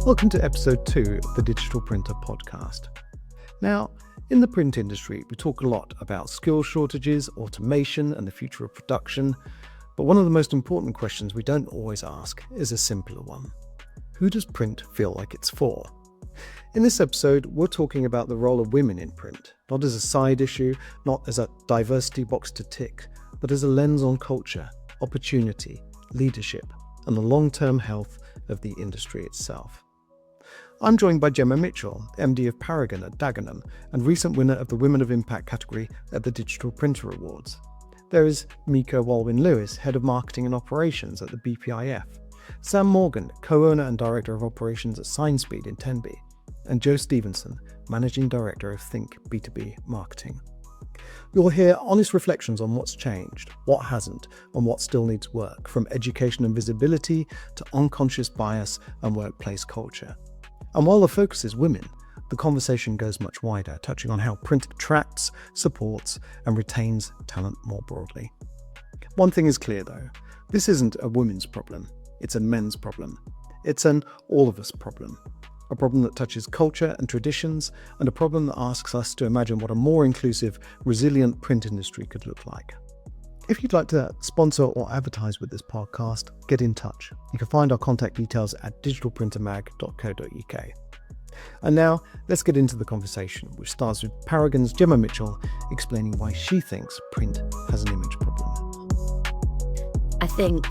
Welcome to episode 2 of the Digital Printer podcast. Now, in the print industry, we talk a lot about skill shortages, automation, and the future of production. But one of the most important questions we don't always ask is a simpler one. Who does print feel like it's for? In this episode, we're talking about the role of women in print, not as a side issue, not as a diversity box to tick, but as a lens on culture, opportunity, leadership, and the long-term health of the industry itself. I'm joined by Gemma Mitchell, MD of Paragon at Dagenham and recent winner of the Women of Impact category at the Digital Printer Awards. There is Mika Walwyn-Lewis, Head of Marketing and Operations at the BPIF, Sam Morgan, Co-owner and Director of Operations at SignSpeed in Tenby, and Joe Stevenson, Managing Director of Think B2B Marketing. You'll hear honest reflections on what's changed, what hasn't, and what still needs work, from education and visibility to unconscious bias and workplace culture. And while the focus is women, the conversation goes much wider, touching on how print attracts, supports, and retains talent more broadly. One thing is clear though, this isn't a women's problem, it's a men's problem. It's an all of us problem. A problem that touches culture and traditions, and a problem that asks us to imagine what a more inclusive, resilient print industry could look like. If you'd like to sponsor or advertise with this podcast, get in touch. You can find our contact details at digitalprintermag.co.uk. And now, let's get into the conversation, which starts with Paragon's Gemma Mitchell explaining why she thinks print has an image problem. I think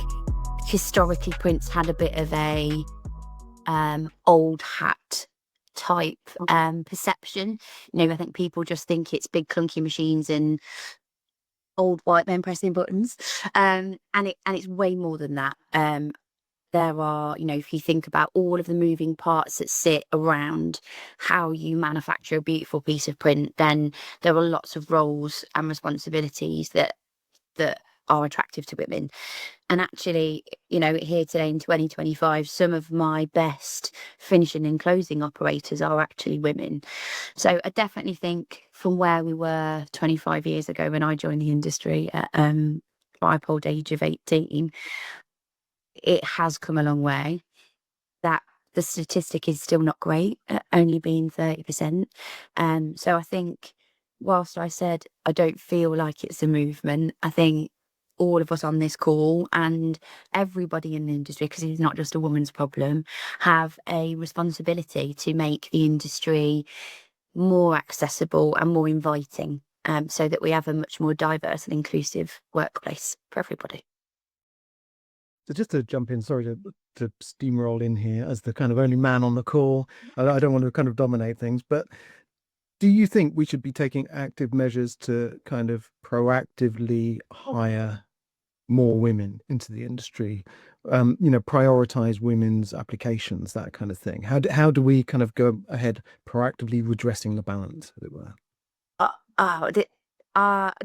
historically print's had a bit of a old hat type perception. I think people just think it's big clunky machines and old white men pressing buttons, and it's way more than that. There are, if you think about all of the moving parts that sit around how you manufacture a beautiful piece of print, then there are lots of roles and responsibilities that are attractive to women. And actually, here today in 2025, some of my best finishing and closing operators are actually women. So I definitely think from where we were 25 years ago when I joined the industry at ripe old age of 18, it has come a long way. That the statistic is still not great, only being 30%. So I think whilst I said I don't feel like it's a movement, I think all of us on this call and everybody in the industry, because it's not just a woman's problem, have a responsibility to make the industry more accessible and more inviting, so that we have a much more diverse and inclusive workplace for everybody. So just to jump in, sorry to steamroll in here as the kind of only man on the call. I don't want to kind of dominate things, but do you think we should be taking active measures to kind of proactively hire more women into the industry, prioritize women's applications, that kind of thing? How do we kind of go ahead proactively redressing the balance, as it were?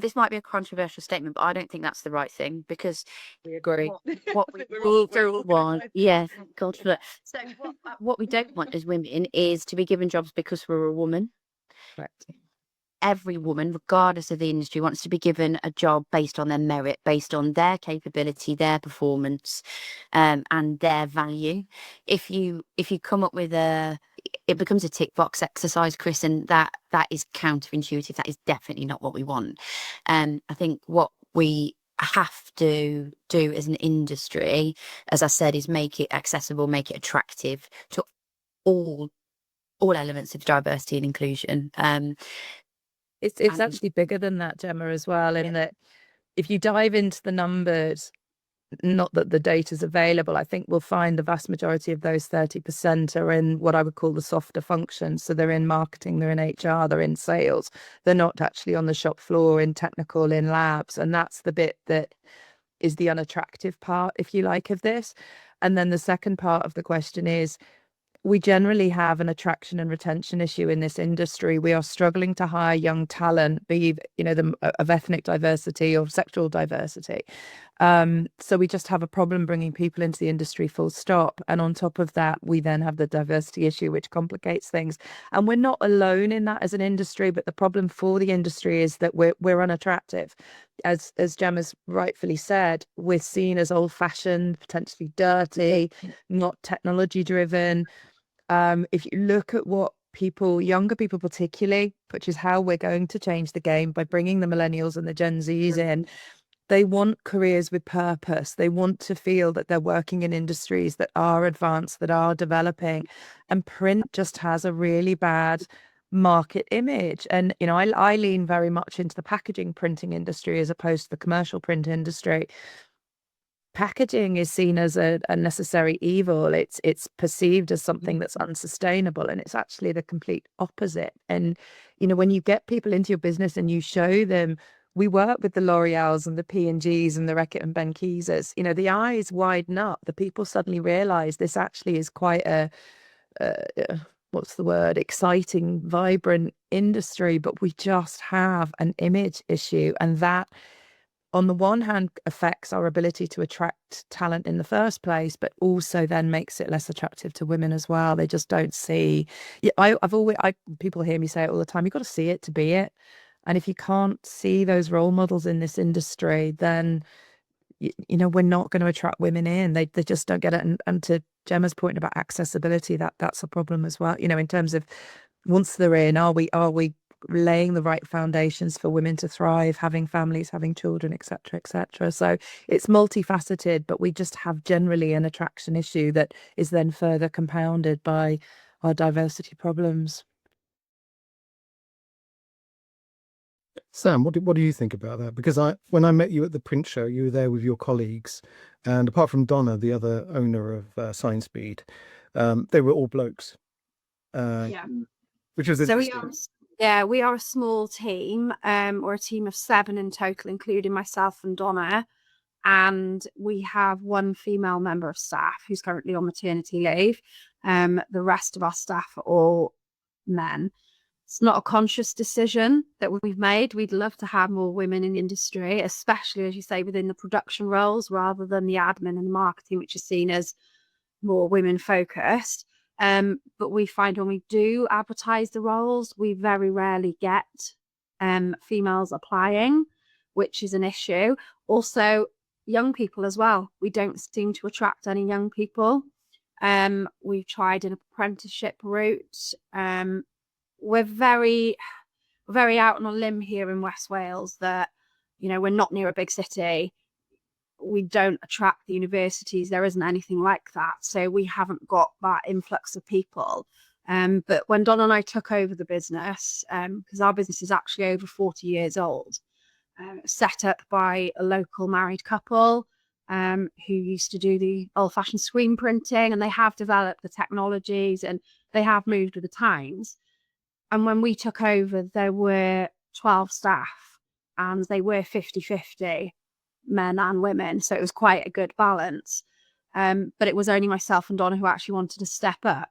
This might be a controversial statement, but I don't think that's the right thing, because We agree. what we don't want, yes, God for that. So what we don't want as women is to be given jobs because we're a woman. Correct. Every woman, regardless of the industry, wants to be given a job based on their merit, based on their capability, their performance, and their value. If you come up with it becomes a tick box exercise, Chris, and that is counterintuitive. That is definitely not what we want. I think what we have to do as an industry, as I said, is make it accessible, make it attractive to all elements of diversity and inclusion. It's actually bigger than that, Gemma, as well, in that if you dive into the numbers, not that the data's available, I think we'll find the vast majority of those 30% are in what I would call the softer functions. So they're in marketing, they're in HR, they're in sales. They're not actually on the shop floor, in technical, in labs. And that's the bit that is the unattractive part, if you like, of this. And then the second part of the question is, we generally have an attraction and retention issue in this industry. We are struggling to hire young talent, be of ethnic diversity or sexual diversity. So we just have a problem bringing people into the industry, full stop. And on top of that, we then have the diversity issue, which complicates things. And we're not alone in that as an industry, but the problem for the industry is that we're unattractive. As Gemma's rightfully said, we're seen as old-fashioned, potentially dirty, not technology-driven. If you look at what younger people particularly, which is how we're going to change the game by bringing the millennials and the Gen Zs in, they want careers with purpose. They want to feel that they're working in industries that are advanced, that are developing. And print just has a really bad market image. And, I lean very much into the packaging printing industry as opposed to the commercial print industry. Packaging is seen as a necessary evil. It's perceived as something that's unsustainable, and it's actually the complete opposite. And when you get people into your business and you show them, we work with the L'Oreals and the P&Gs and the Reckitt and Benckises, the eyes widen up. The people suddenly realize this actually is quite a what's the word, exciting, vibrant industry, but we just have an image issue, and that on the one hand affects our ability to attract talent in the first place, but also then makes it less attractive to women as well. They just don't see. People hear me say it all the time. You've got to see it to be it. And if you can't see those role models in this industry, then we're not going to attract women in. They just don't get it. And to Gemma's point about accessibility, that's a problem as well. In terms of once they're in, are we laying the right foundations for women to thrive, having families, having children, etc., etc. So it's multifaceted, but we just have generally an attraction issue that is then further compounded by our diversity problems. Sam, what do you think about that? Because when I met you at the print show, you were there with your colleagues, and apart from Donna, the other owner of SignSpeed, they were all blokes. Yeah. Which was So interesting. we are a small team. We're a team of 7 in total, including myself and Donna. And we have one female member of staff who's currently on maternity leave. The rest of our staff are all men. It's not a conscious decision that we've made. We'd love to have more women in the industry, especially, as you say, within the production roles rather than the admin and marketing, which is seen as more women focused. But we find when we do advertise the roles, we very rarely get females applying, which is an issue. Also, young people as well. We don't seem to attract any young people. We've tried an apprenticeship route. We're very out on a limb here in West Wales that, we're not near a big city. We don't attract the universities. There isn't anything like that. So we haven't got that influx of people. But when Donna and I took over the business, because our business is actually over 40 years old, set up by a local married couple who used to do the old-fashioned screen printing, and they have developed the technologies and they have moved with the times. And when we took over, there were 12 staff and they were 50-50, men and women. So it was quite a good balance. But it was only myself and Donna who actually wanted to step up.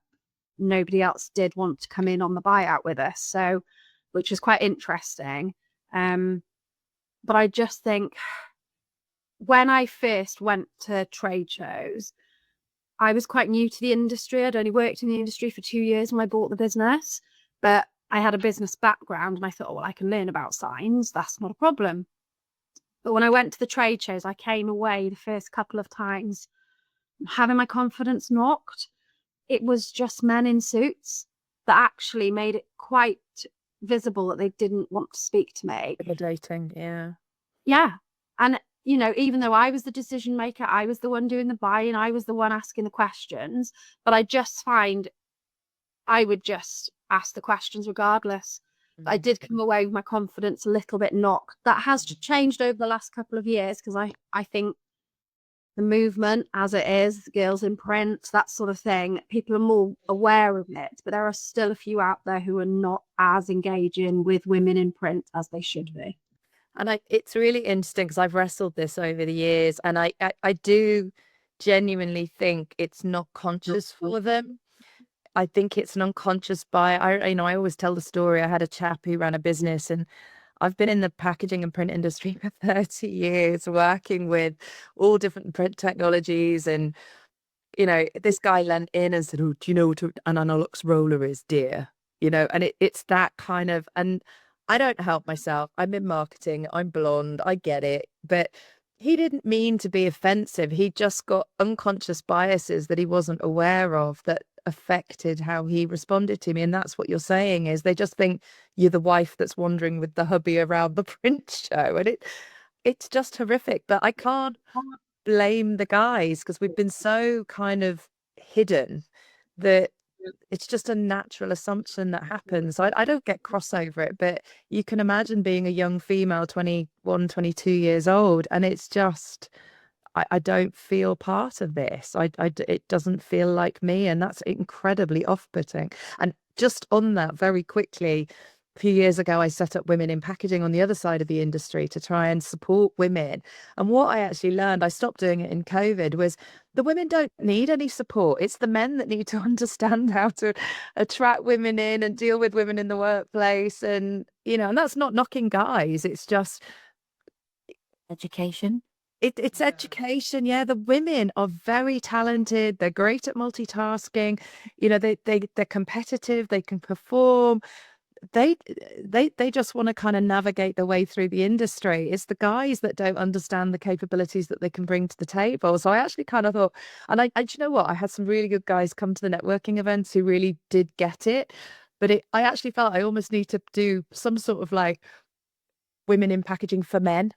Nobody else did want to come in on the buyout with us. So, which was quite interesting. But I just think when I first went to trade shows, I was quite new to the industry. I'd only worked in the industry for 2 years when I bought the business, but I had a business background and I thought, well, I can learn about signs. That's not a problem. But when I went to the trade shows, I came away the first couple of times having my confidence knocked. It was just men in suits that actually made it quite visible that they didn't want to speak to me. Intimidating, yeah. Yeah. And, even though I was the decision maker, I was the one doing the buying, I was the one asking the questions, but I just find I would just ask the questions regardless. I did come away with my confidence a little bit knocked. That has changed over the last couple of years because I think the movement as it is, girls in print, that sort of thing, people are more aware of it, but there are still a few out there who are not as engaging with women in print as they should be. And it's really interesting because I've wrestled this over the years, and I do genuinely think it's not conscious for them. I think it's an unconscious bias. I always tell the story. I had a chap who ran a business, and I've been in the packaging and print industry for 30 years, working with all different print technologies. And, this guy leant in and said, "Oh, do you know what an Analox roller is, dear?" And it's that kind of, and I don't help myself. I'm in marketing. I'm blonde. I get it. But he didn't mean to be offensive. He just got unconscious biases that he wasn't aware of that affected how he responded to me. And that's what you're saying, is they just think you're the wife that's wandering with the hubby around the print show. And it's just horrific. But I can't blame the guys, because we've been so kind of hidden that it's just a natural assumption that happens. I don't get cross over it, but you can imagine being a young female, 21, 22 years old, and it's just, I don't feel part of this. It doesn't feel like me, and that's incredibly off-putting. And just on that, very quickly, a few years ago, I set up Women in Packaging on the other side of the industry to try and support women. And what I actually learned, I stopped doing it in COVID, was the women don't need any support. It's the men that need to understand how to attract women in and deal with women in the workplace. And, and that's not knocking guys. It's just Education. it's education. Yeah, the women are very talented. They're great at multitasking. They're competitive. They can perform. They just want to kind of navigate their way through the industry. It's the guys that don't understand the capabilities that they can bring to the table. So I actually kind of thought, and do you know what? I had some really good guys come to the networking events who really did get it. But I actually felt I almost need to do some sort of like Women in Packaging for men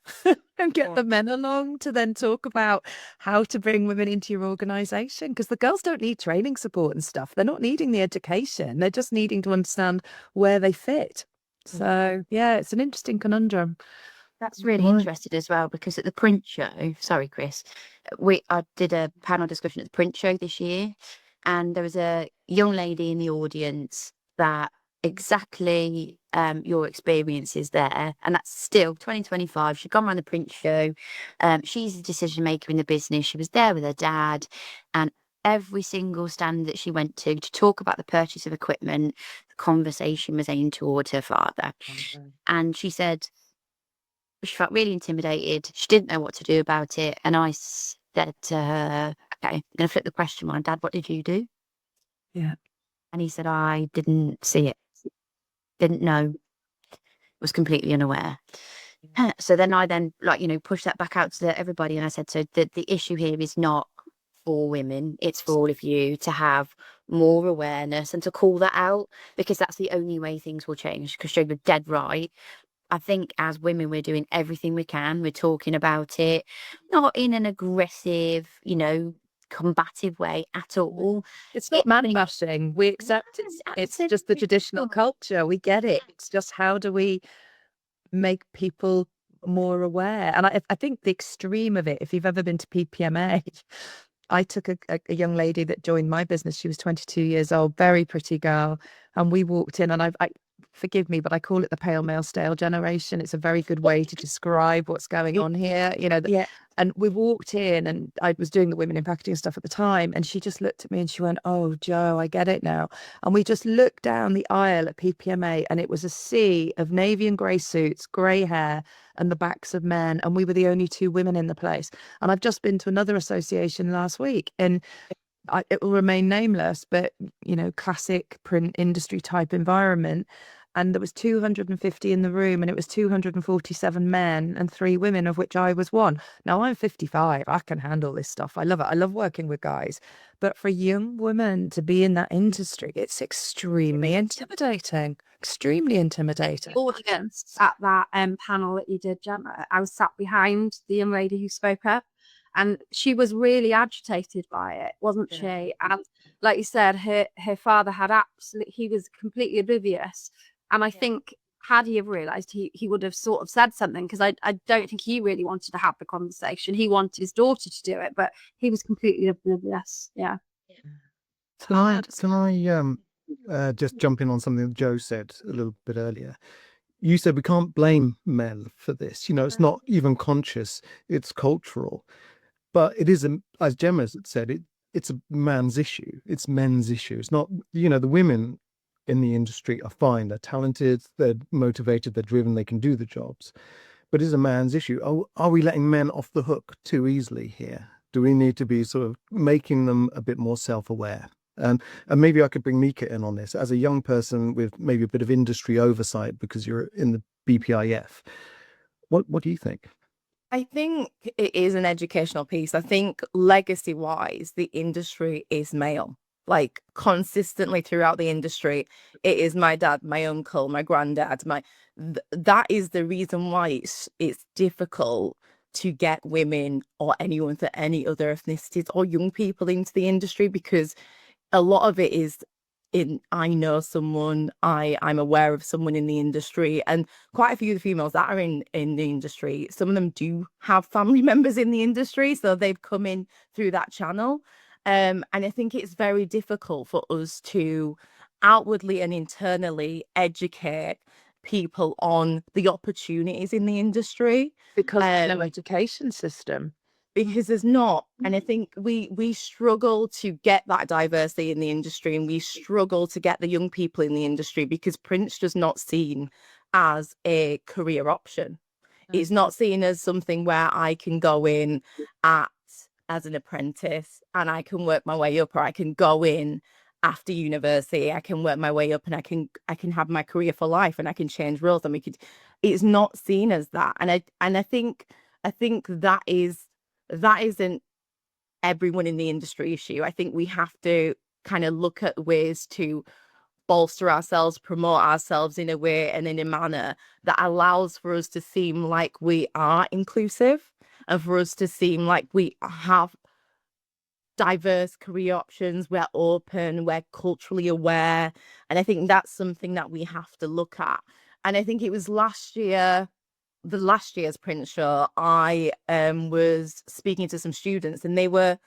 and get the men along to then talk about how to bring women into your organization, because the girls don't need training support and stuff. They're not needing the education. They're just needing to understand where they fit. So yeah, it's an interesting conundrum. That's really interesting as well, because at the print show, sorry, Chris, I did a panel discussion at the print show this year, and there was a young lady in the audience that exactly your experiences there, and that's still 2025. She'd gone around the print show. She's the decision maker in the business. She was there with her dad, and every single stand that she went to talk about the purchase of equipment, the conversation was aimed towards her father. And she said she felt really intimidated. She didn't know what to do about it. And I said to her, okay, I'm going to flip the question on. Dad, what did you do? Yeah. And he said, I didn't see it. Didn't know. Was completely unaware. So then I pushed that back out to everybody. And I said, so the issue here is not for women. It's for all of you to have more awareness and to call that out, because that's the only way things will change. Because you're dead right. I think as women, we're doing everything we can. We're talking about it, not in an aggressive, combative way at all. It's not man bashing. We accept it. It's just the traditional culture. We get it. It's just, how do we make people more aware? And I think the extreme of it, if you've ever been to PPMA, I took a young lady that joined my business. She was 22 years old, very pretty girl. And we walked in, and I forgive me, but I call it the pale male stale generation. It's a very good way to describe what's going on here. And we walked in, and I was doing the Women in Packaging stuff at the time. And she just looked at me and she went, oh, Jo, I get it now. And we just looked down the aisle at PPMA, and it was a sea of navy and grey suits, grey hair, and the backs of men. And we were the only two women in the place. And I've just been to another association last week, and it will remain nameless, but, classic print industry type environment. And there was 250 in the room, and it was 247 men and 3 women, of which I was one. Now, I'm 55. I can handle this stuff. I love it. I love working with guys. But for young women to be in that industry, it's extremely intimidating. Extremely intimidating. Audience at that panel that you did, Gemma, I was sat behind the young lady who spoke up, and she was really agitated by it, wasn't she? And like you said, her father he was completely oblivious. And I think, had he have realised, he would have sort of said something, because I don't think he really wanted to have the conversation. He wanted his daughter to do it, but he was completely oblivious. Yeah. Can I just jump in on something that Jo said a little bit earlier? You said we can't blame men for this. It's not even conscious. It's cultural. But it is, as Gemma said, it's a man's issue. It's men's issue. It's not, the women in the industry are fine. They're talented, they're motivated, they're driven, they can do the jobs. But it's a man's issue. Are we letting men off the hook too easily here? Do we need to be sort of making them a bit more self-aware? And maybe I could bring Mika in on this as a young person with maybe a bit of industry oversight, because you're in the BPIF. What do you think? I think it is an educational piece. I think legacy-wise, the industry is male. like consistently throughout the industry. It is my dad, my uncle, my granddad, that is the reason why it's difficult to get women or anyone for any other ethnicities or young people into the industry, because a lot of it is I know someone, I'm aware of someone in the industry, and quite a few of the females that are in the industry, some of them do have family members in the industry, so they've come in through that channel. And I think it's very difficult for us to outwardly and internally educate people on the opportunities in the industry, because there's no education system. because there's not. And I think we struggle to get that diversity in the industry, and we struggle to get the young people in the industry because print's just not seen as a career option. It's not seen as something where I can go in as an apprentice and I can work my way up, or I can go in after university, I can work my way up, and I can have my career for life, and I can change roles, and it's not seen as that. And I think that isn't everyone in the industry issue. I think we have to kind of look at ways to bolster ourselves, promote ourselves in a way and in a manner that allows for us to seem like we are inclusive, and for us to seem like we have diverse career options, we're open, we're culturally aware. And I think that's something that we have to look at. And I think it was last year's print show, I was speaking to some students, and they were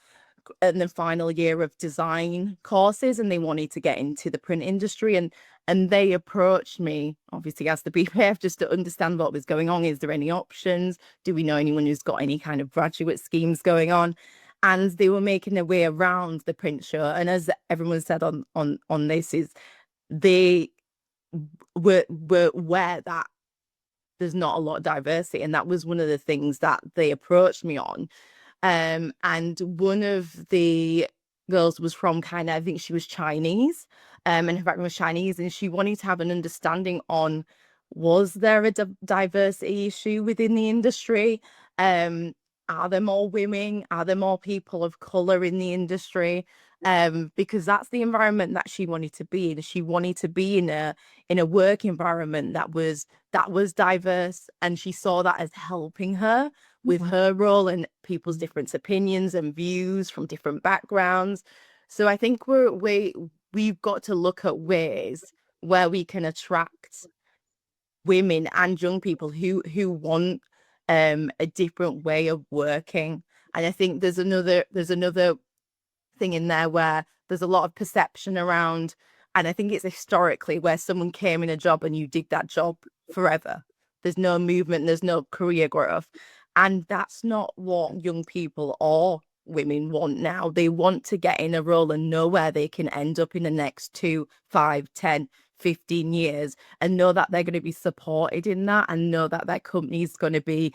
in the final year of design courses, and they wanted to get into the print industry, and they approached me, obviously as the BPF, just to understand what was going on. Is there any options? Do we know anyone who's got any kind of graduate schemes going on? And they were making their way around the print show, and as everyone said on this, is they were aware that there's not a lot of diversity, and that was one of the things that they approached me on. And one of the girls was from I think she was Chinese, and her background was Chinese, and she wanted to have an understanding on, was there a diversity issue within the industry? Are there more women? Are there more people of color in the industry? Because that's the environment that she wanted to be in. She wanted to be in a work environment that was diverse, and she saw that as helping her with her role and people's different opinions and views from different backgrounds. So I think we've got to look at ways where we can attract women and young people who want a different way of working. And I think there's another thing in there where there's a lot of perception around, and I think it's historically where someone came in a job and you did that job forever. There's no movement, there's no career growth. And that's not what young people or women want now. They want to get in a role and know where they can end up in the next 2, 5, 10, 15 years, and know that they're going to be supported in that, and know that their company is going to be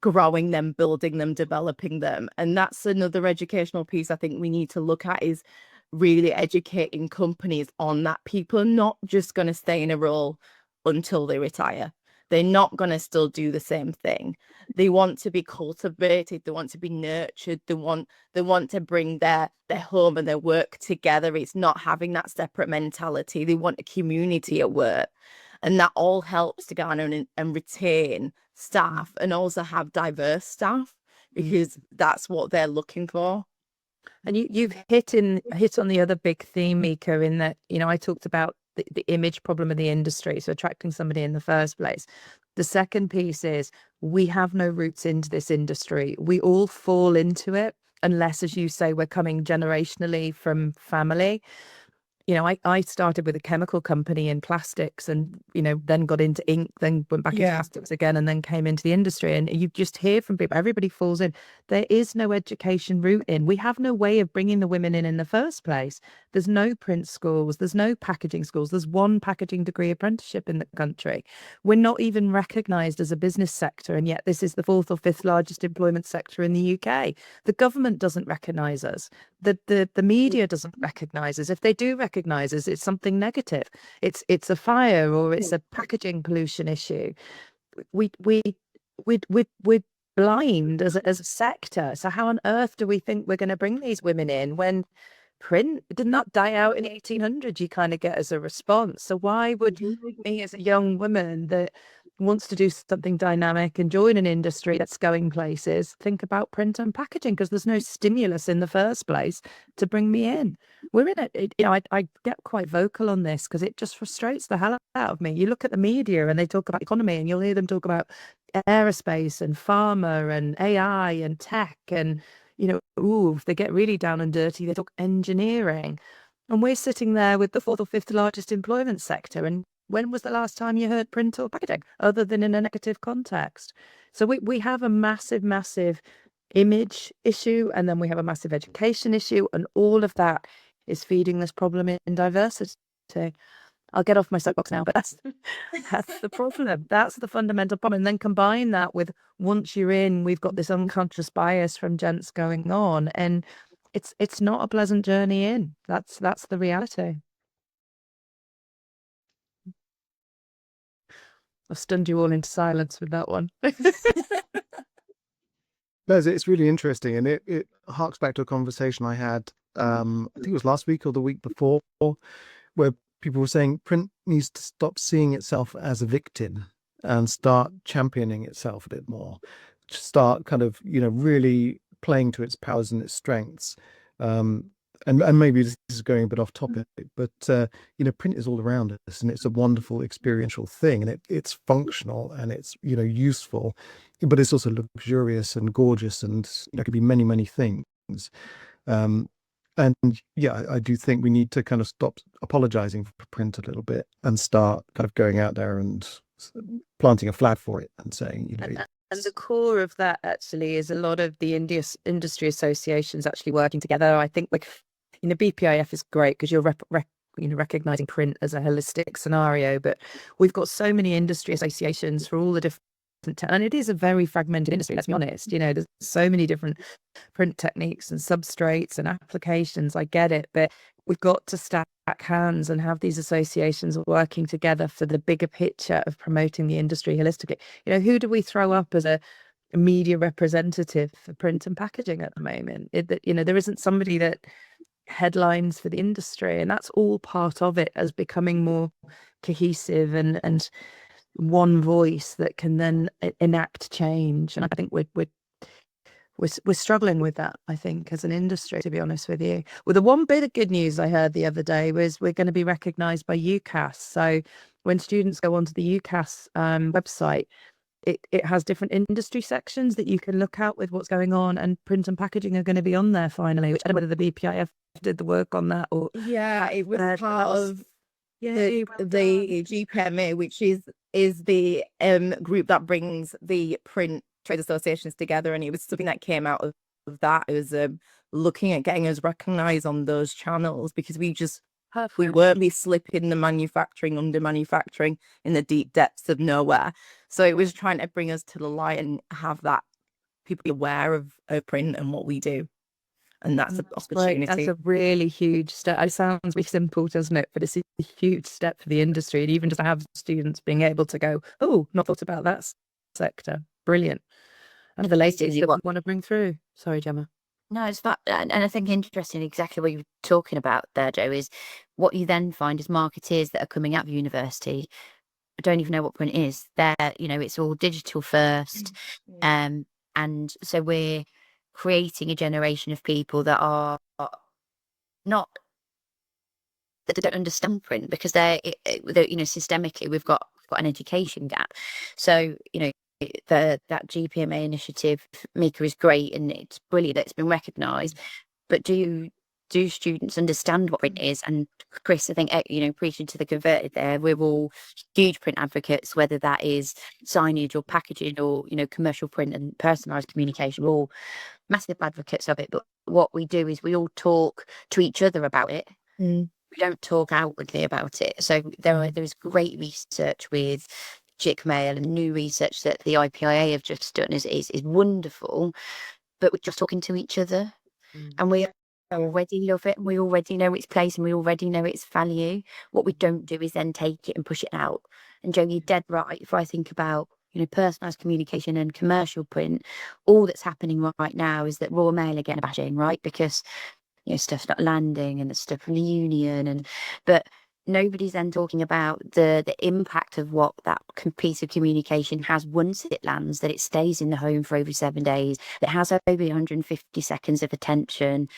growing them, building them, developing them. And that's another educational piece I think we need to look at, is really educating companies on that. People are not just going to stay in a role until they retire. They're not going to still do the same thing. They want to be cultivated. They want to be nurtured. They want to bring their home and their work together. It's not having that separate mentality. They want a community at work. And that all helps to garner and retain staff, and also have diverse staff, because that's what they're looking for. And you've hit on the other big theme, Mika, in that, I talked about the image problem of the industry, so attracting somebody in the first place. The second piece is we have no roots into this industry. We all fall into it, unless, as you say, we're coming generationally from family. I started with a chemical company in plastics, and, then got into ink, then went back into plastics again, and then came into the industry. And you just hear from people, everybody falls in. There is no education route in. We have no way of bringing the women in the first place. There's no print schools. There's no packaging schools. There's one packaging degree apprenticeship in the country. We're not even recognised as a business sector, and yet this is the 4th or 5th largest employment sector in the UK. The government doesn't recognise us. The media doesn't recognise us. If they do recognise us, it's something negative. It's a fire, or it's a packaging pollution issue. We're blind as a sector. So how on earth do we think we're going to bring these women in when print did not die out in 1800. You kind of get as a response. So why would me as a young woman that wants to do something dynamic and join an industry that's going places think about print and packaging? Because there's no stimulus in the first place to bring me in. We're in it. I get quite vocal on this because it just frustrates the hell out of me. You look at the media and they talk about economy, and you'll hear them talk about aerospace and pharma and AI and tech, and if they get really down and dirty, they talk engineering. And we're sitting there with the fourth or fifth largest employment sector. And when was the last time you heard print or packaging, other than in a negative context? So we have a massive, massive image issue, and then we have a massive education issue, and all of that is feeding this problem in diversity. I'll get off my soapbox now, but that's the problem. That's the fundamental problem. And then combine that with, once you're in, we've got this unconscious bias from gents going on, and it's not a pleasant journey in. That's the reality. I've stunned you all into silence with that one. No, it's really interesting, and it harks back to a conversation I had, I think it was last week or the week before, where people were saying print needs to stop seeing itself as a victim and start championing itself a bit more, to start kind of, really playing to its powers and its strengths. And maybe this is going a bit off topic, but print is all around us, and it's a wonderful experiential thing, and it's functional, and it's useful, but it's also luxurious and gorgeous, and it could be many, many things. And yeah, I do think we need to kind of stop apologizing for print a little bit and start kind of going out there and planting a flag for it and saying, And the core of that actually is a lot of the industry associations actually working together. I think BPIF is great because you're recognizing print as a holistic scenario, but we've got so many industry associations for all the different, and it is a very fragmented industry, let's be honest. There's so many different print techniques and substrates and applications. I get it, but we've got to stack hands and have these associations working together for the bigger picture of promoting the industry holistically. Who do we throw up as a media representative for print and packaging at the moment? There isn't somebody that headlines for the industry, and that's all part of it as becoming more cohesive and one voice that can then enact change. And I think we're struggling with that, I think, as an industry, to be honest with you. Well, the one bit of good news I heard the other day was we're going to be recognised by UCAS. So when students go onto the UCAS website, it has different industry sections that you can look at with what's going on, and print and packaging are going to be on there finally, which I don't know whether the BPIF did the work on that or... Yeah, it was part of the GPMA, which is the group that brings the print trade associations together, and it was something that came out of that. It was looking at getting us recognised on those channels, because we weren't be slipping the under manufacturing in the deep depths of nowhere. So it was trying to bring us to the light and have that people be aware of print and what we do. And that's an opportunity. That's a really huge step. It sounds really simple, doesn't it? But it's a huge step for the industry. And even just to have students being able to go, oh, not thought about that sector. Brilliant. And the latest you want to bring through. Sorry, Gemma. No, it's that, and I think interesting, exactly what you're talking about there, Joe, is what you then find is marketeers that are coming out of university don't even know what print is. It's all digital first, and so we're creating a generation of people that are not, that don't understand print, because they're systemically we've got an education gap. So that GPMA initiative, Mika, is great, and it's brilliant that it's been recognised, but do students understand what print is? And Chris, I think, preaching to the converted there, we're all huge print advocates, whether that is signage or packaging or commercial print and personalised communication. We're all massive advocates of it, but what we do is we all talk to each other about it. We don't talk outwardly about it. So there's great research with JIC Mail, and new research that the IPIA have just done is wonderful, but we're just talking to each other, and we already love it, and we already know its place, and we already know its value. What we don't do is then take it and push it out. And Joe, you're dead right. If I think about personalised communication and commercial print, all that's happening right now is that Royal Mail are getting a bashing, right? Because stuff's not landing and the stuff from the union, but nobody's then talking about the impact of what that piece of communication has once it lands, that it stays in the home for over 7 days, that has over 150 seconds of attention,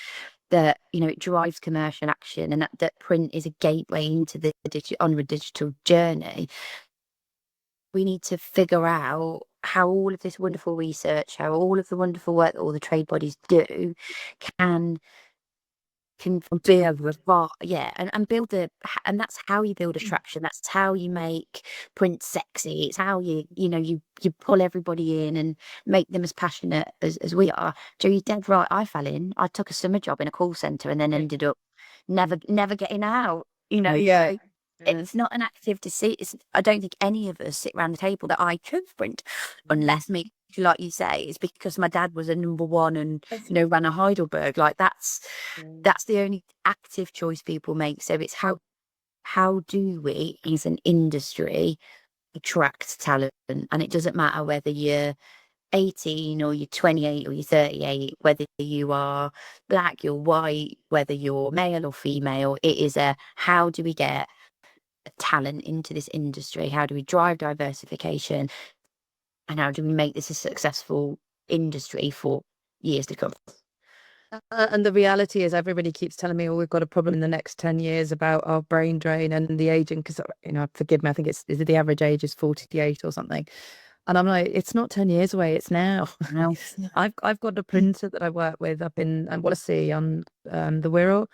that it drives commercial action, and that print is a gateway into the onward digital journey. We need to figure out how all of this wonderful research, how all of the wonderful work that all the trade bodies do can build and build and that's how you build attraction. That's how you make print sexy. It's how you pull everybody in and make them as passionate as we are. Joe, you're dead right. I took a summer job in a call center and then ended up never getting out. Yeah. It's not an activity. I don't think any of us sit around the table that I could print, unless me, like you say, it's because my dad was a number one and ran a Heidelberg. Like that's the only active choice people make. So it's how do we, as an industry, attract talent? And it doesn't matter whether you're 18 or you're 28 or you're 38, whether you are black, you're white, whether you're male or female. It is how do we get talent into this industry? How do we drive diversification? And how do we make this a successful industry for years to come? And the reality is, everybody keeps telling me, we've got a problem in the next 10 years about our brain drain and the aging. Because, forgive me, I think the average age is 48 or something. And I'm like, it's not 10 years away, it's now. I've got a printer that I work with up in Wallasey on the Wirral,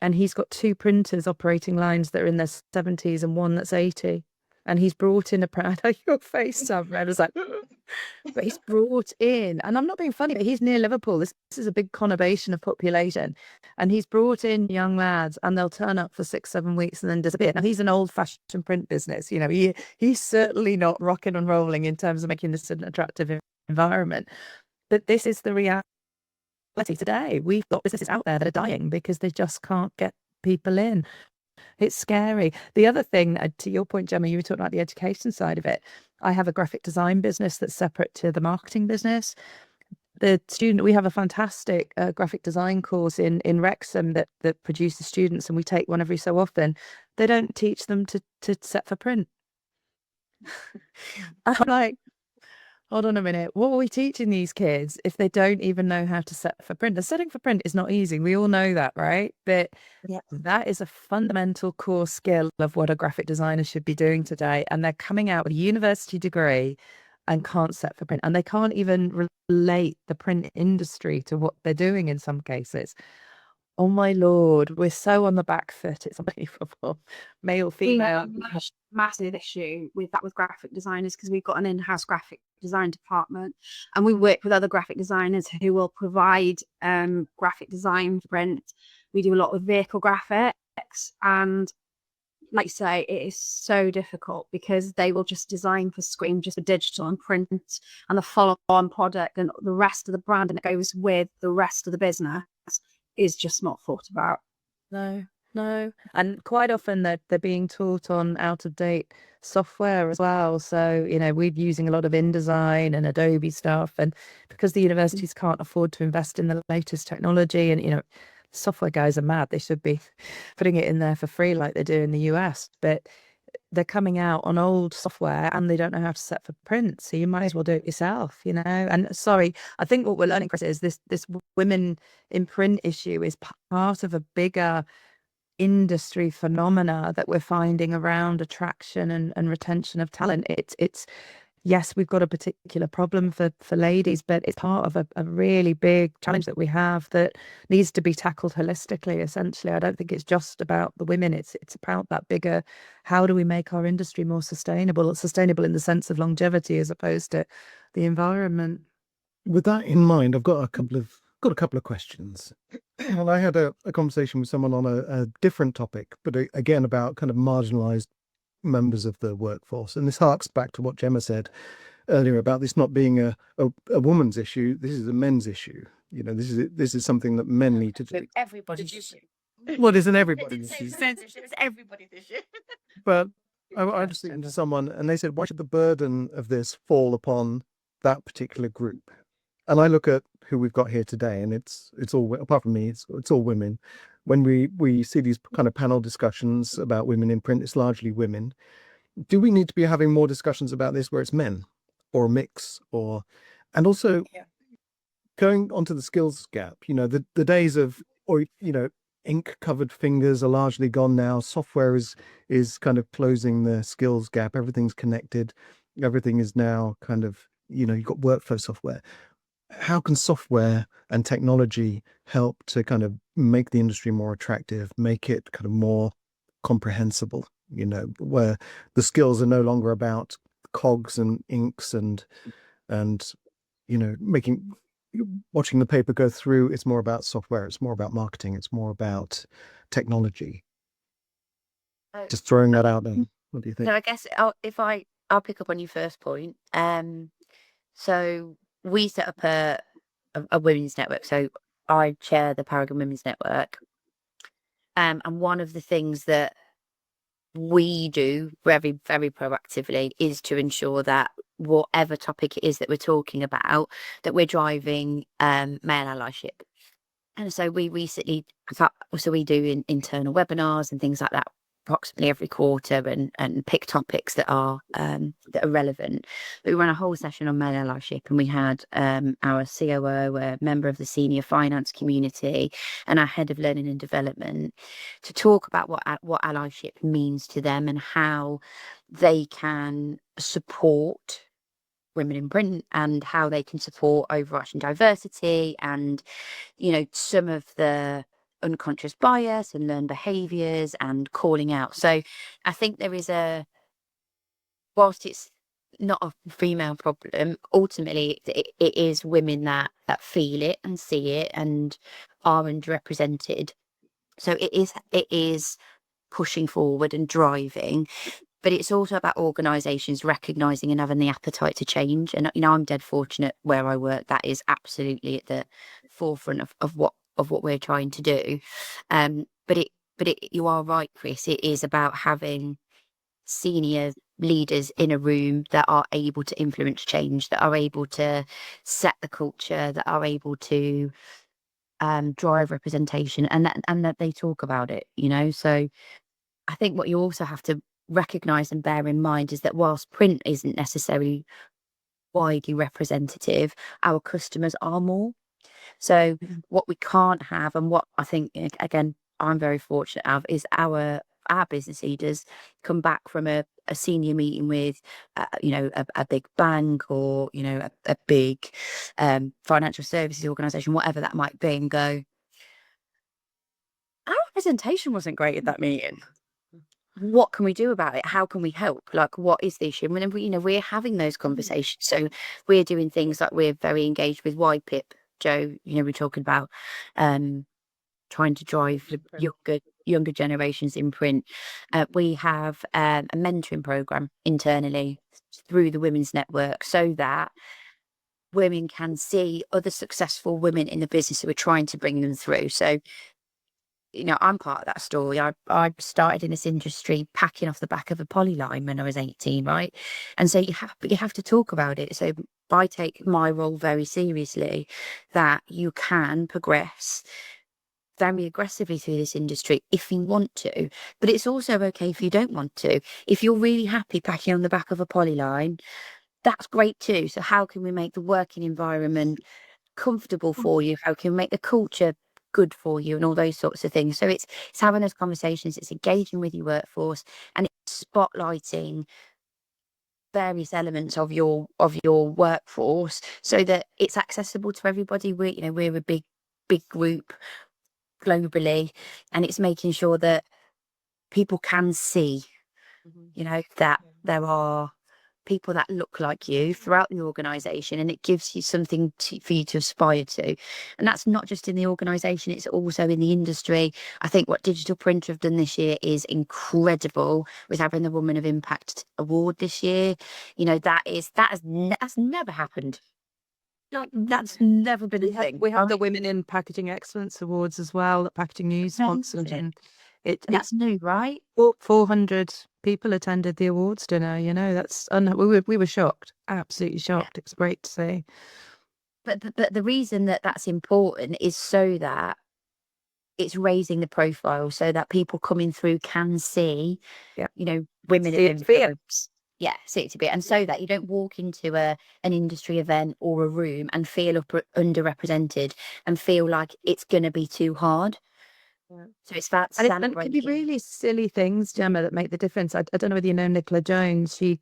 and he's got 2 printers operating lines that are in their 70s and one that's 80. And he's brought in I know your face, Sam, I was like, but he's brought in, and I'm not being funny, but he's near Liverpool. This is a big conurbation of population. And he's brought in young lads, and they'll turn up for 6-7 weeks and then disappear. Now, he's an old-fashioned print business. He's certainly not rocking and rolling in terms of making this an attractive environment. But this is the reality today. We've got businesses out there that are dying because they just can't get people in. It's scary. The other thing, to your point, Gemma, you were talking about the education side of it. I have a graphic design business that's separate to the marketing business. We have a fantastic graphic design course in Wrexham that produces students, and we take one every so often. They don't teach them to set for print. I'm like, hold on a minute. What are we teaching these kids if they don't even know how to set for print? The setting for print is not easy. We all know that, right? But that is a fundamental core skill of what a graphic designer should be doing today. And they're coming out with a university degree and can't set for print. And they can't even relate the print industry to what they're doing in some cases. Oh my Lord, we're so on the back foot. It's unbelievable. Male, female. Massive issue with graphic designers, because we've got an in-house graphic design department, and we work with other graphic designers who will provide graphic design print. We do a lot of vehicle graphics, and like you say, it is so difficult because they will just design for screen, just for digital and print, and the follow-on product and the rest of the brand, and it goes with the rest of the business, is just not thought about. No. And quite often they're being taught on out-of-date software as well. So, we're using a lot of InDesign and Adobe stuff. And because the universities can't afford to invest in the latest technology, and, software guys are mad. They should be putting it in there for free like they do in the US. But they're coming out on old software and they don't know how to set for print. So you might as well do it yourself, And sorry, I think what we're learning, Chris, is this women in print issue is part of a bigger industry phenomena that we're finding around attraction and retention of talent. It's yes, we've got a particular problem for ladies, but it's part of a really big challenge that we have that needs to be tackled holistically. Essentially, I don't think it's just about the women. It's about that bigger. How do we make our industry more sustainable? Sustainable in the sense of longevity as opposed to the environment. With that in mind, I've got a couple of questions. And I had a conversation with someone on a different topic, but again about kind of marginalized members of the workforce. And this harks back to what Gemma said earlier about this not being a woman's issue. This is a men's issue. This is something that men need to do. Everybody's issue. Well, isn't everybody's issue? It's everybody's issue. But I was speaking to someone and they said, why should the burden of this fall upon that particular group? And I look at who we've got here today, and it's all, apart from me, it's all women. When we see these kind of panel discussions about women in print, it's largely women. Do we need to be having more discussions about this where it's men or a mix, or, and also going onto the skills gap, the days of, or, ink covered fingers are largely gone now. Software is kind of closing the skills gap. Everything's connected. Everything is now kind of, you've got workflow software. How can software and technology help to kind of make the industry more attractive, make it kind of more comprehensible, where the skills are no longer about cogs and inks and watching the paper go through. It's more about software, it's more about marketing, it's more about technology. Just throwing that out there. What do you think? So I guess I'll pick up on your first point. So we set up a women's network. So I chair the Paragon Women's Network. And one of the things that we do very, very proactively is to ensure that whatever topic it is that we're talking about, that we're driving male allyship. And so we do internal webinars and things like that approximately every quarter, and pick topics that are relevant. But we ran a whole session on male allyship, and we had our COO, a member of the senior finance community, and our head of learning and development to talk about what allyship means to them and how they can support women in print and how they can support overarching diversity and, some of the unconscious bias and learned behaviours and calling out. So I think there is whilst it's not a female problem, ultimately it is women that feel it and see it and are underrepresented. So it is pushing forward and driving. But it's also about organisations recognising and having the appetite to change. And I'm dead fortunate where I work. That is absolutely at the forefront of what we're trying to do. But you are right, Chris. It is about having senior leaders in a room that are able to influence change, that are able to set the culture, that are able to drive representation, and that they talk about it. So I think what you also have to recognise and bear in mind is that whilst print isn't necessarily widely representative, our customers are more. So what we can't have, and what I think, again, I'm very fortunate of, is our business leaders come back from a senior meeting with, a big bank or, a big financial services organisation, whatever that might be, and go, our presentation wasn't great at that meeting. What can we do about it? How can we help? Like, what is the issue? And then we're having those conversations. So we're doing things like we're very engaged with YPIP. Joe, we're talking about trying to drive younger generations in print. We have a mentoring program internally through the Women's Network so that women can see other successful women in the business who are trying to bring them through. So I'm part of that story. I started in this industry packing off the back of a polyline when I was 18, right? And so you have to talk about it. So I take my role very seriously, that you can progress very aggressively through this industry if you want to, but it's also okay if you don't want to. If you're really happy packing on the back of a polyline, that's great too. So how can we make the working environment comfortable for you? How can we make the culture good for you, and all those sorts of things? So it's having those conversations, it's engaging with your workforce, and it's spotlighting various elements of your workforce so that it's accessible to everybody. We're a big group globally, and it's making sure that people can see that there are people that look like you throughout the organisation, and it gives you something for you to aspire to. And that's not just in the organisation, it's also in the industry. I think what Digital Print have done this year is incredible, with having the Woman of Impact award this year. That's never happened. That's never been a thing. We have the Women in Packaging Excellence Awards as well, that Packaging News sponsored. And that's new, right? 400 people attended the awards dinner. That's we were shocked, absolutely shocked. It's great to see. But the reason that that's important is so that it's raising the profile, so that people coming through can see, Yeah. you know, women See in it, feel it. groups. Yeah, see it to be, and so that you don't walk into an industry event or a room and feel underrepresented and feel like it's going to be too hard. Yeah. So it's about And it can be celebrating. really silly things, Gemma, that make the difference. I don't know whether you know Nicola Jones. She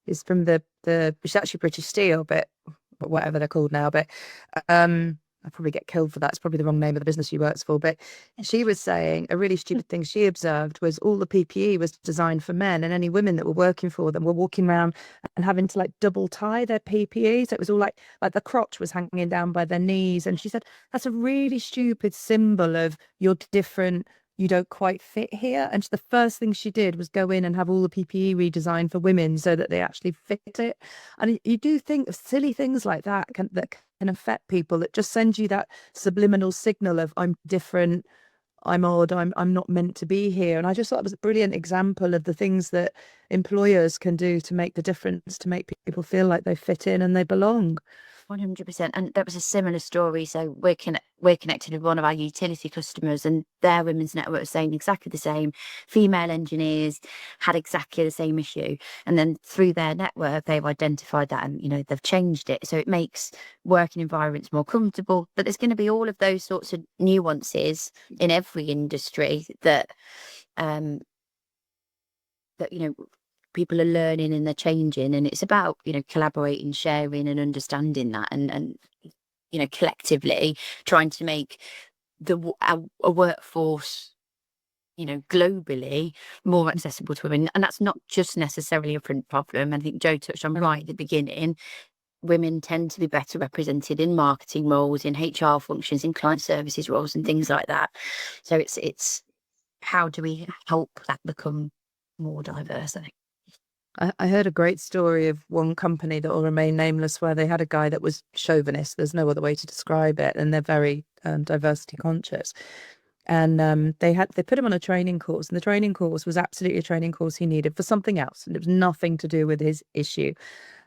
is from the she's actually British Steel, but whatever they're called now. But I probably get killed for that. It's probably the wrong name of the business she works for. But she was saying a really stupid thing she observed was all the PPE was designed for men, and any women that were working for them were walking around and having to like double tie their PPE. So it was all like the crotch was hanging down by their knees. And she said that's a really stupid symbol of you're different. You don't quite fit here. And the first thing she did was go in and have all the PPE redesigned for women so that they actually fit it. And you do think of silly things like that can affect people, that just send you that subliminal signal of I'm different, I'm odd, I'm not meant to be here. And I just thought it was a brilliant example of the things that employers can do to make the difference, to make people feel like they fit in and they belong. 100%. And that was a similar story. So we're connected with one of our utility customers, and their women's network was saying exactly the same. Female engineers had exactly the same issue. And then through their network, they've identified that and, they've changed it. So it makes working environments more comfortable. But there's going to be all of those sorts of nuances in every industry that, people are learning and they're changing, and it's about collaborating, sharing and understanding that, and collectively trying to make a workforce globally more accessible to women. And that's not just necessarily a print problem. I think Joe touched on right at the beginning, women tend to be better represented in marketing roles, in HR functions, in client services roles and things like that. So it's how do we help that become more diverse, I think. I heard a great story of one company that will remain nameless where they had a guy that was chauvinist. There's no other way to describe it. And they're very diversity conscious. And they put him on a training course, and the training course was absolutely a training course he needed for something else. And it was nothing to do with his issue.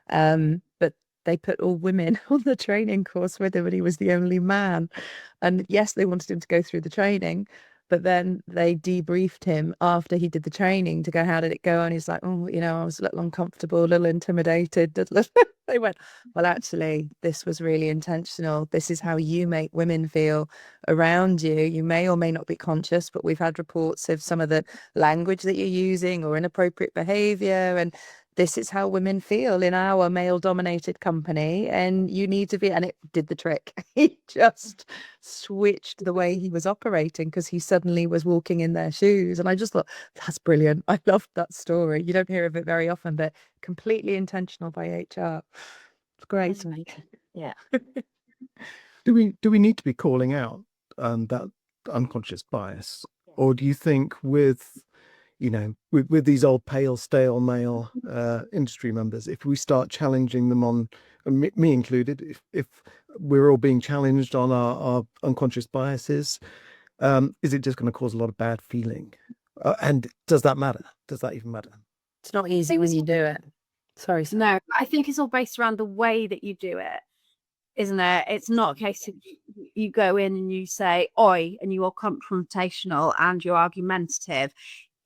But they put all women on the training course with him, and he was the only man. And yes, they wanted him to go through the training, but then they debriefed him after he did the training to go, how did it go? And he's like, oh, I was a little uncomfortable, a little intimidated. They went, well, actually, this was really intentional. This is how you make women feel around you. You may or may not be conscious, but we've had reports of some of the language that you're using or inappropriate behavior. And this is how women feel in our male-dominated company, and you need to be. And it did the trick. He just switched the way he was operating because he suddenly was walking in their shoes. And I just thought, that's brilliant. I loved that story. You don't hear of it very often, but completely intentional by HR. It's great. Yeah. Do we need to be calling out that unconscious bias, or do you think with these old pale stale male industry members, if we start challenging them on, me included, if we're all being challenged on our unconscious biases, is it just going to cause a lot of bad feeling? And does that matter? Does that even matter? It's not easy when you do it. Sorry. No, I think it's all based around the way that you do it, isn't it? It's not a case of you go in and you say oi and you are confrontational and you're argumentative.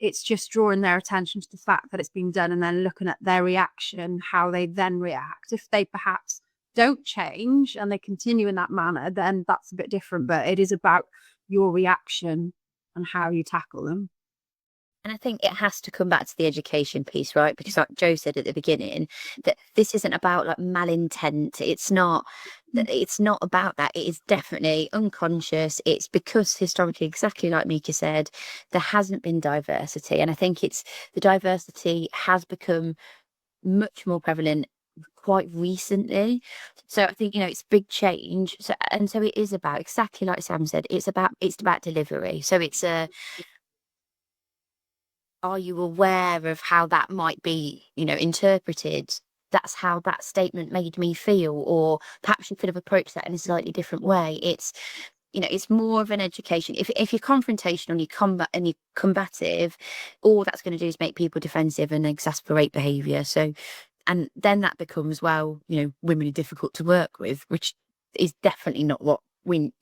It's just drawing their attention to the fact that it's been done and then looking at their reaction, how they then react. If they perhaps don't change and they continue in that manner, then that's a bit different. But it is about your reaction and how you tackle them. And I think it has to come back to the education piece, right? Because like Joe said at the beginning, that this isn't about like malintent. It's not about that. It is definitely unconscious. It's because historically, exactly like Mika said, there hasn't been diversity. And I think the diversity has become much more prevalent quite recently. So I think, it's big change. So it is about, exactly like Sam said, it's about delivery. So it's are you aware of how that might be, interpreted? That's how that statement made me feel, or perhaps you could have approached that in a slightly different way. It's more of an education. If you're confrontational and you're combative, all that's going to do is make people defensive and exasperate behaviour. So, and then that becomes, women are difficult to work with, which is definitely not what we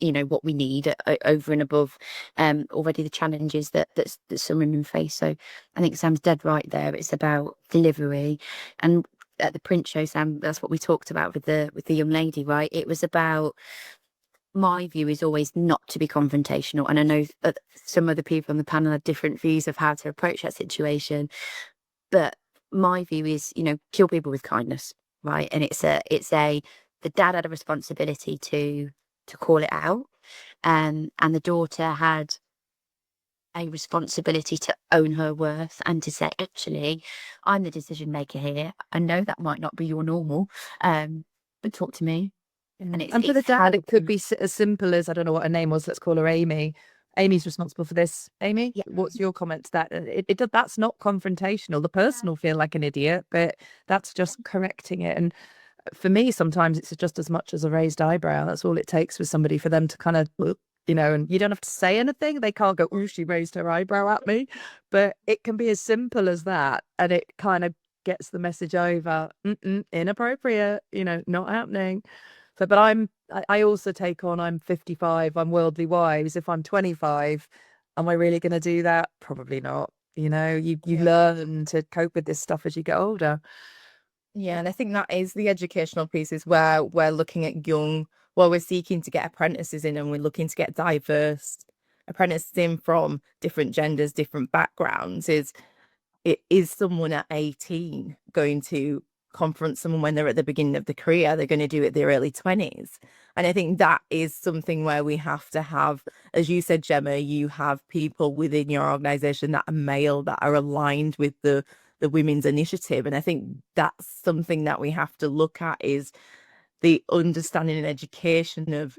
need over and above already the challenges that some women face. So I think Sam's dead right there. It's about delivery. And at the print show, Sam, that's what we talked about with the young lady, right? It was about, my view is always not to be confrontational, and I know that some other people on the panel have different views of how to approach that situation, but my view is, kill people with kindness, right? And the dad had a responsibility to call it out, and the daughter had a responsibility to own her worth and to say, actually, I'm the decision maker here. I know that might not be your normal, but talk to me. And for the dad, it could be as simple as, I don't know what her name was, let's call her Amy. Amy's responsible for this. Amy, Yeah. what's your comment to that? That's not confrontational. The person will feel like an idiot, but that's just correcting it. And for me, sometimes it's just as much as a raised eyebrow. That's all it takes for somebody, for them to kind of, and you don't have to say anything. They can't go, oh, she raised her eyebrow at me. But it can be as simple as that. And it kind of gets the message over. Inappropriate, not happening. So, but I also take on, I'm 55, I'm worldly wise. If I'm 25, am I really going to do that? Probably not. You learn to cope with this stuff as you get older. Yeah, and I think that is the educational pieces where we're looking at we're seeking to get apprentices in, and we're looking to get diverse apprentices in from different genders, different backgrounds. Is someone at 18 going to confront someone when they're at the beginning of the career? They're going to do it their early 20s. And I think that is something where we have to have, as you said, Gemma, you have people within your organization that are male, that are aligned with the women's initiative. And I think that's something that we have to look at, is the understanding and education of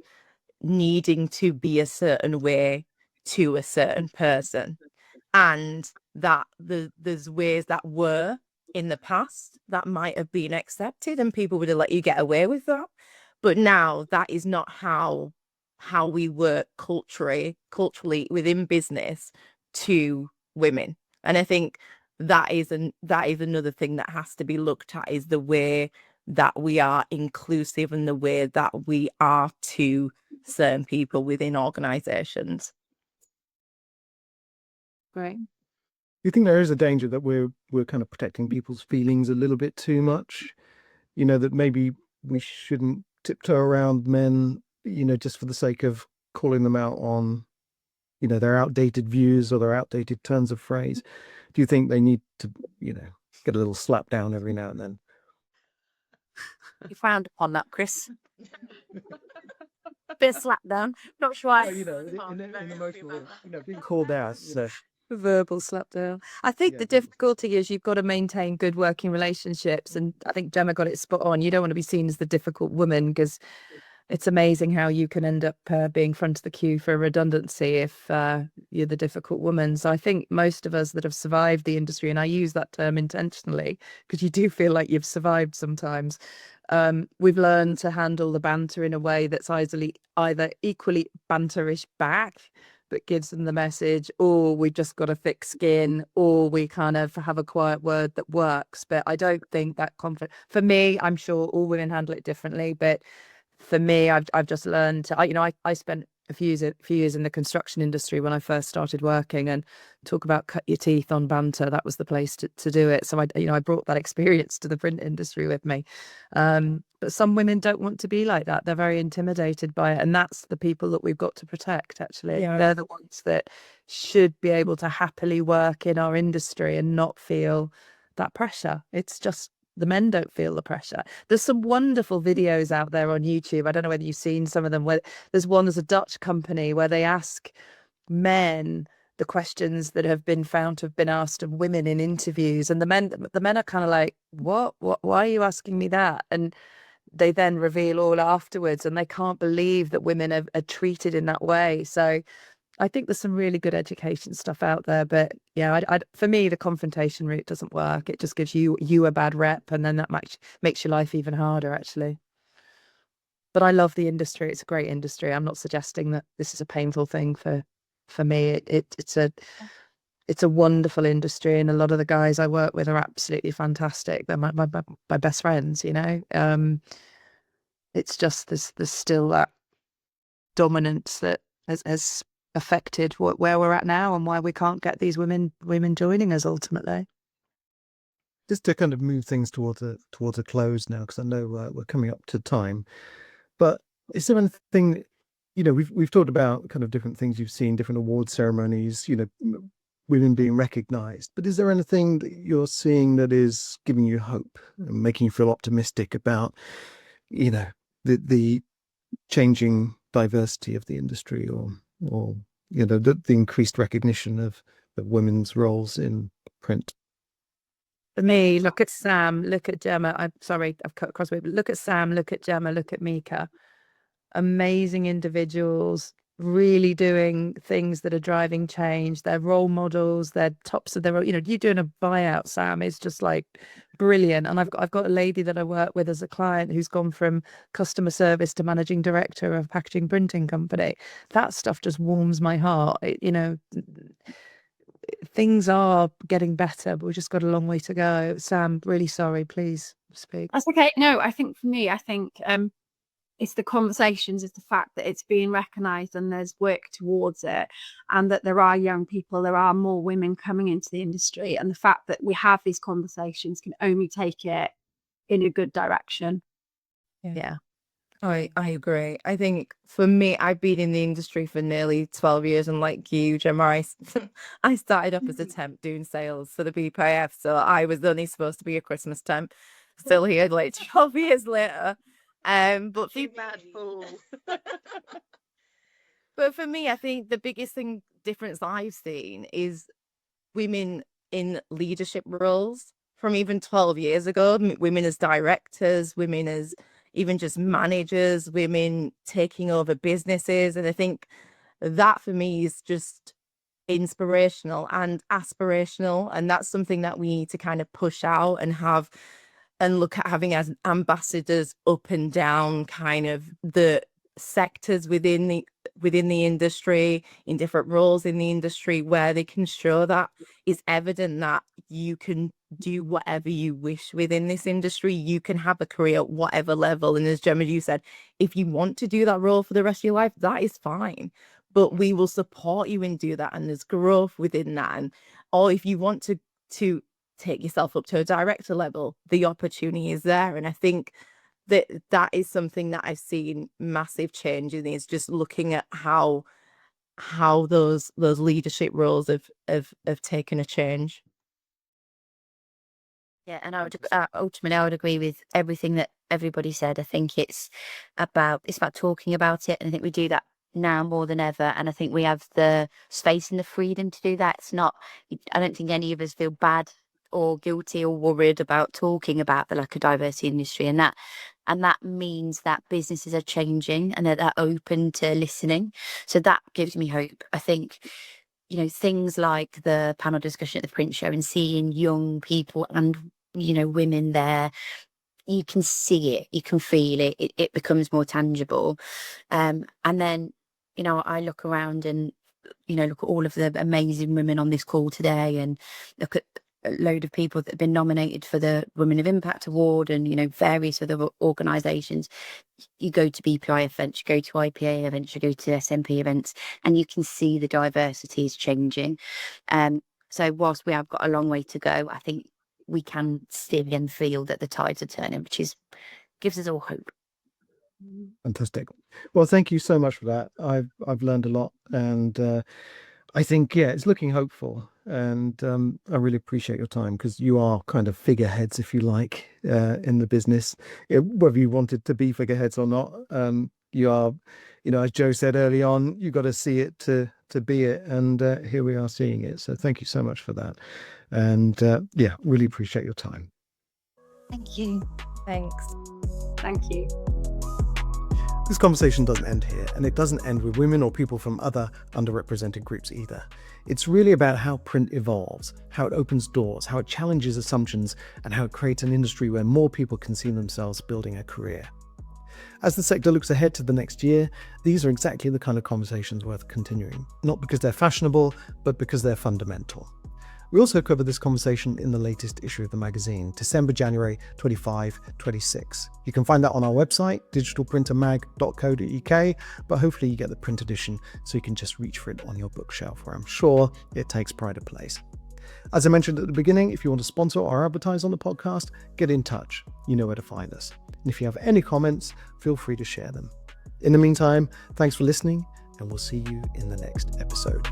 needing to be a certain way to a certain person, and that there's ways that were in the past that might have been accepted and people would have let you get away with that, but now that is not how we work culturally within business to women. And I think that is another thing that has to be looked at, is the way that we are inclusive and the way that we are to certain people within organizations. Great. Do you think there is a danger that we're kind of protecting people's feelings a little bit too much? That maybe we shouldn't tiptoe around men, just for the sake of calling them out on, their outdated views or their outdated turns of phrase. Do you think they need to, get a little slap down every now and then? You frowned upon that, Chris. Bit of slap down. Not sure why. In emotional, being called out. Verbal slap down. I think the difficulty is you've got to maintain good working relationships. And I think Gemma got it spot on. You don't want to be seen as the difficult woman, because it's amazing how you can end up being front of the queue for redundancy if you're the difficult woman. So I think most of us that have survived the industry, and I use that term intentionally because you do feel like you've survived sometimes, we've learned to handle the banter in a way that's either equally banterish back, but gives them the message, or we've just got a thick skin, or we kind of have a quiet word that works. But I don't think that for me, I'm sure all women handle it differently, but for me, I've just learned to, I spent a few years in the construction industry when I first started working, and talk about cut your teeth on banter. That was the place to do it. So I brought that experience to the print industry with me. But some women don't want to be like that. They're very intimidated by it. And that's the people that we've got to protect, actually. Yeah. They're the ones that should be able to happily work in our industry and not feel that pressure. It's just, the men don't feel the pressure. There's some wonderful videos out there on YouTube. I don't know whether you've seen some of them, where there's a Dutch company where they ask men the questions that have been found to have been asked of women in interviews. And the men are kind of like, what, why are you asking me that? And they then reveal all afterwards, and they can't believe that women are treated in that way. So I think there's some really good education stuff out there, but yeah, for me, the confrontation route doesn't work. It just gives you a bad rep, and then that makes your life even harder, actually. But I love the industry. It's a great industry. I'm not suggesting that this is a painful thing for me. It's a wonderful industry, and a lot of the guys I work with are absolutely fantastic. They're my best friends, It's just there's still that dominance that has affected where we're at now and why we can't get these women joining us ultimately. Just to kind of move things towards a close now, because I know we're coming up to time. But is there anything, we've talked about kind of different things you've seen, different award ceremonies, women being recognised. But is there anything that you're seeing that is giving you hope and making you feel optimistic about, the changing diversity of the industry, or the increased recognition of women's roles in print? For me, look at Sam, look at Gemma. I'm sorry, I've cut across it, but look at Sam, look at Gemma, look at Mika. Amazing individuals, really doing things that are driving change. They're role models. They're tops of their own. You doing a buyout, Sam, is just like brilliant. And I've got a lady that I work with as a client who's gone from customer service to managing director of a packaging printing company. That stuff just warms my heart. Things are getting better, but we've just got a long way to go. Sam, really sorry, please speak. That's okay. No, I think for me, it's the conversations, it's the fact that it's being recognised and there's work towards it, and that there are young people, there are more women coming into the industry, and the fact that we have these conversations can only take it in a good direction. Yeah. I agree. I think for me, I've been in the industry for nearly 12 years, and like you, Gemma, I started up as a temp doing sales for the BPIF, so I was only supposed to be a Christmas temp. Still here, like 12 years later. But you mad fool. But for me, I think the biggest difference I've seen is women in leadership roles from even 12 years ago. Women as directors, women as even just managers, women taking over businesses. And I think that for me is just inspirational and aspirational. And that's something that we need to kind of push out and have and look at having as ambassadors up and down kind of the sectors within the industry, in different roles in the industry, where they can show that it's evident that you can do whatever you wish within this industry. You can have a career at whatever level. And as Gemma, you said, if you want to do that role for the rest of your life, that is fine. But we will support you and do that. And there's growth within that. And or if you want to take yourself up to a director level, the opportunity is there. And I think that is something that I've seen massive change in, is just looking at how those leadership roles have taken a change. Yeah, and I would ultimately I would agree with everything that everybody said. I think it's about talking about it, and I think we do that now more than ever. And I think we have the space and the freedom to do that. It's not. I don't think any of us feel bad or guilty or worried about talking about the lack of diversity in the industry, and that means that businesses are changing and that they're open to listening. So that gives me hope. I think things like the panel discussion at the print show and seeing young people and women there, you can see it, you can feel it, it becomes more tangible. And then I look around and look at all of the amazing women on this call today, and look at a load of people that have been nominated for the Women of Impact Award and various other organisations. You go to BPI events, you go to IPA events, you go to SMP events, and you can see the diversity is changing. So whilst we have got a long way to go, I think we can see and feel that the tides are turning, which gives us all hope. Fantastic. Well, thank you so much for that. I've learned a lot, and I think it's looking hopeful, and I really appreciate your time, because you are kind of figureheads, if you like, in the business. Whether you wanted to be figureheads or not, you are. As Joe said early on, you got to see it to be it, and here we are seeing it. So thank you so much for that, and really appreciate your time. Thank you. Thanks. Thank you. This conversation doesn't end here, and it doesn't end with women or people from other underrepresented groups either. It's really about how print evolves, how it opens doors, how it challenges assumptions, and how it creates an industry where more people can see themselves building a career. As the sector looks ahead to the next year, these are exactly the kind of conversations worth continuing, not because they're fashionable, but because they're fundamental. We also cover this conversation in the latest issue of the magazine, December-January 25-26. You can find that on our website, digitalprintermag.co.uk, but hopefully you get the print edition so you can just reach for it on your bookshelf, where I'm sure it takes pride of place. As I mentioned at the beginning, if you want to sponsor or advertise on the podcast, get in touch. You know where to find us. And if you have any comments, feel free to share them. In the meantime, thanks for listening, and we'll see you in the next episode.